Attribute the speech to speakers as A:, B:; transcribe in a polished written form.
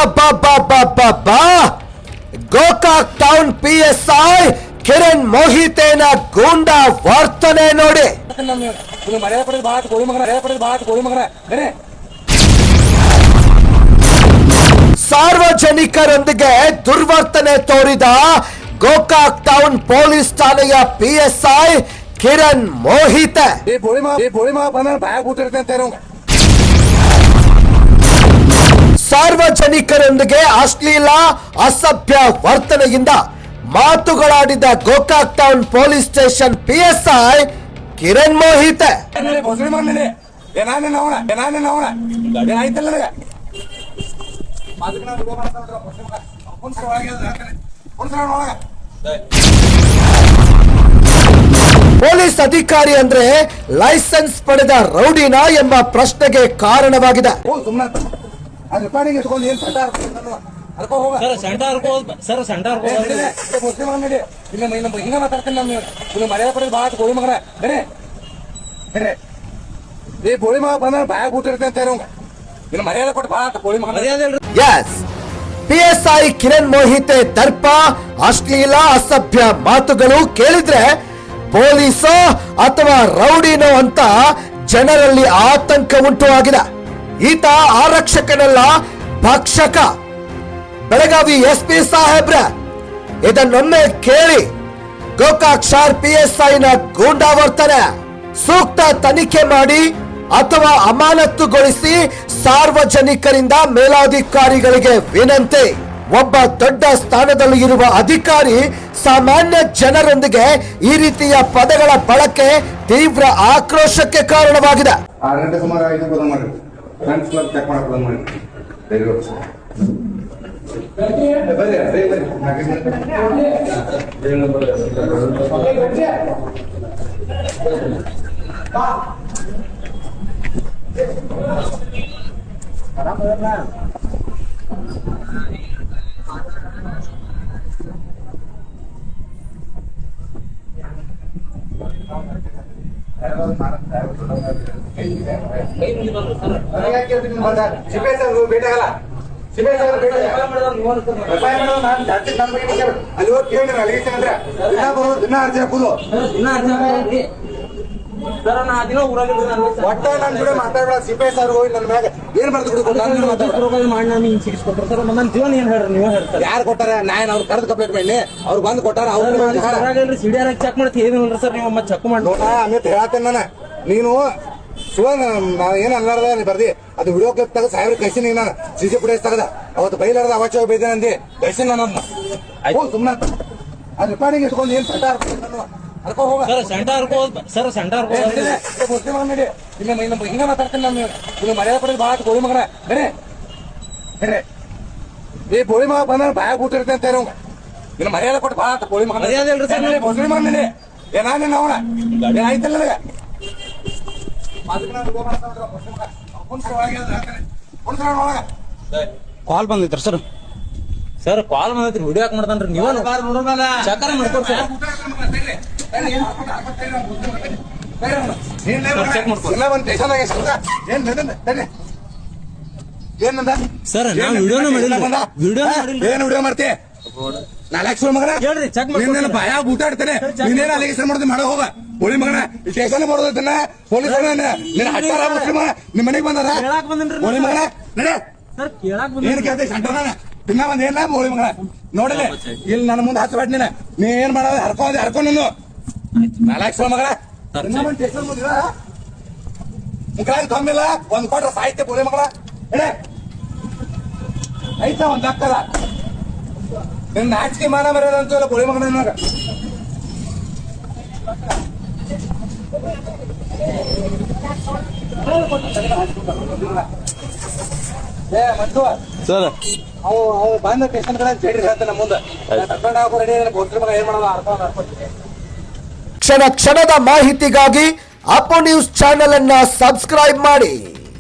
A: ಅಬ್ಬಬ್ಬಬ್ಬಬ್ಬಬ್ಬಾ! Gokak town PSI Kiran ಮೋಹಿತೇನ ಗೂಂಡಾ ವರ್ತನೆ ನೋಡಿ. ಸಾರ್ವಜನಿಕರೊಂದಿಗೆ ದುರ್ವರ್ತನೆ ತೋರಿದ ಗೋಕಾಕ್ ಟೌನ್ ಪೊಲೀಸ್ ಠಾಣೆಯ PSI ಕಿರಣ್ ಮೋಹಿತ ಸಾರ್ವಜನಿಕರೊಂದಿಗೆ ಅಶ್ಲೀಲ ಅಸಭ್ಯ ವರ್ತನೆಯಿಂದ ಮಾತುಗಳಾಡಿದ Gokak town police station PSI Kiran Mohite. Police ಅಧಿಕಾರಿ ಅಂದ್ರೆ ಲೈಸೆನ್ಸ್ ಪಡೆದ ರೌಡಿನ ಎಂಬ ಪ್ರಶ್ನೆಗೆ ಕಾರಣವಾಗಿದೆ. PSI ಕಿರಣ್ ಮೋಹಿತೆ ದರ್ಪ ಅಶ್ಲೀಲ ಅಸಭ್ಯ ಮಾತುಗಳು ಕೇಳಿದ್ರೆ ಪೊಲೀಸೋ ಅಥವಾ ರೌಡಿನೋ ಅಂತ ಜನರಲ್ಲಿ ಆತಂಕ ಉಂಟು ಆಗಿದೆ. ಈತ ಆರಕ್ಷಕನಲ್ಲ, ಭಕ್ಷಕ. ಬೆಳಗಾವಿ SP ಸಾಹೇಬ್ರ ಇದನ್ನೊಮ್ಮೆ ಕೇಳಿ. ಗೋಕಾಕ್ ಶಾರ್ PSI ನ ಗೂಂಡಾವರ್ತನೆ ಸೂಕ್ತ ತನಿಖೆ ಮಾಡಿ ಅಥವಾ ಅಮಾನತುಗೊಳಿಸಿ ಸಾರ್ವಜನಿಕರಿಂದ ಮೇಲಾಧಿಕಾರಿಗಳಿಗೆ ವಿನಂತಿ. ಒಬ್ಬ ದೊಡ್ಡ ಸ್ಥಾನದಲ್ಲಿ ಇರುವ ಅಧಿಕಾರಿ ಸಾಮಾನ್ಯ ಜನರೊಂದಿಗೆ ಈ ರೀತಿಯ ಪದಗಳ ಬಳಕೆ ತೀವ್ರ ಆಕ್ರೋಶಕ್ಕೆ ಕಾರಣವಾಗಿದೆ.
B: 6 ಗಂಟೆ ಸುಮಾರು 5 ಬದಲು ಮಾಡಿ ಫ್ರೆಂಡ್ಸ್ ಕ್ಲಬ್ ಚೆಕ್ ಮಾಡಕ್ಕೆ ಬಂದು ಮಾಡಿ ಯಾರು ಕೊಟ್ಟಾರ? ನಾನು ಅವ್ರು ಕರೆದು ಕಂಪ್ಲೇಂಟ್ ಮಾಡಿ ಅವ್ರು ಬಂದು ಕೊಟ್ಟಾರ.
C: ಚೆಕ್ ಮಾಡ್ತೀವಿ ಸರ್, ನೀವು ಮತ್ತೆ ಚೆಕ್ ಮಾಡಿ
B: ಅಮಿತ್ ಹೇಳತ್ತೇನೆ ನಾನು. ನೀನು ಏನ್ ಅನ್ಲಾರ್ದ ನೀ ಬರ್ದಿ ಅದು ವಿಡಿಯೋ ಕ್ಲಿಪ್ ತಗ ಸಾಹೇಬ್ರ ಕಳ್ಸಿನಿ. ನಾನು CC ಫುಟೇಜ್ ತಗದ ಅವತ್ತು ಬೈಲಾರ್ದ ಅವಾಚ್ಯ ಬೈದೇನೆ ಅಂದಿ ಕಳ್ಸಿನಿ ನಾನು. ಸುಮ್ಮನೆ ಅದು ರೆಕಾರ್ಡಿಂಗ್ ಇಟ್ಕೊಂಡು ಏನ್ ಸೆಂಟರ್ ಹಿಂಗ ಮಾತಾಡ್ತೇನೆ ನಾನು. ನೀವು ಮರ್ಯಾದೆ ಪಡೆದು ಭಾಳ ಗೋಳಿ ಮಗನ ಬೇರೆ ಈ ಗೋಳಿ ಮಗ ಬಂದ ಬಾಯಾಗ ಊಟಿರ್ತೇನೆ ಅಂತ ಹೇಳಿ ಇನ್ನು ಮರ್ಯಾದೆ ಕೊಟ್ಟು ಭಾಳ ಗೋಳಿ ಮಗನ ಗೋಳಿ ಮಗನೇ ಏನಾಗ ಅವನ ಏನಾಯ್ತಲ್ಲ ನನಗೆ
C: ಕಾಲ್ ಬಂದಿತ್ರ ಸರ್. ಸರ್ ಕಾಲ್ ಬಂದೈತ್ರಿ, ವಿಡಿಯೋ ಯಾಕೆ ಮಾಡ್ತಾನ್ರಿ? ನೀವು ಚಕರ ಮಾಡ್ಕೊಡ್ ಸರ್. ಸರ್ ನಾವು ವಿಡಿಯೋನ ಮಾಡಿಲ್ಲ.
B: ಏನ್ ವಿಡಿಯೋ ಮಾಡ್ತಿ? 4 ಲಕ್ಷ ಮಗನ
C: ಹೇಳ್ರಿ, ಚೆಕ್ ಮಾಡಿ.
B: ಬಾಯ ಊಟ ಆಡ್ತಾನೆ. ನೀನೇನು ಅಲಿಗೇಷನ್ ಮಾಡೋದು ಮಾಡೋ ಹೋಗ ಹೋಳಿ ಮಗನ. ಸ್ಟೇಷನ್ ಮಾಡೋದನ್ನ ಪೊಲೀಸ್ ಹಟ್ಟಾರ ಮುಸ್ಲಿಮ ನಿಮ್ ಮನೆಗೆ ಬಂದಾರ ಹೋಳಿ ಮಗನ ನಡೆ. ಏನ್ ಕೇಳ್ತಿ ಸಂಟನ ತಿನ್ನ ಬಂದ ಏನ ಹೋಳಿ ಮಗನ ನೋಡಲಿ ಇಲ್ಲಿ ನನ್ನ ಮುಂದೆ ಹಚ್ಚಬೇಡ. ನೀ ಏನ್ ಮಾಡೋದು ಹರ್ಕೊಂಡು ನೀನು 4 ಲಕ್ಷ ಮಗನ ಮುಖ ಕಮ್ಮಿಲ್ಲ. ಒಂದ್ ಕೊಟ್ರ ಸಾಹಿತ್ಯ ಹೋಳಿ ಮಗನ ಎಡೆ ಐತ ಒಂದ್ ಆಗ್ತದ. ನಿನ್ ನಾಚಿಕೆ ಮಾನ ಬರೋದಂತಲ್ಲ ಹೋಳಿ ಮಗನ ಇವಾಗ.
C: ಸರ್
B: ಅವು ಬಂದ ಸ್ಟೇಷನ್ ಕಡೆ ಚೇಡ್ರಿ ಹೇಳ್ತಾನೆ ಮುಂದೆ ಏನ್ ಮಾಡೋದು.
A: ಕ್ಷಣ ಕ್ಷಣದ ಮಾಹಿತಿಗಾಗಿ ಅಪ್ಪು ನ್ಯೂಸ್ ಚಾನೆಲ್ ಅನ್ನ ಸಬ್ಸ್ಕ್ರೈಬ್ ಮಾಡಿ.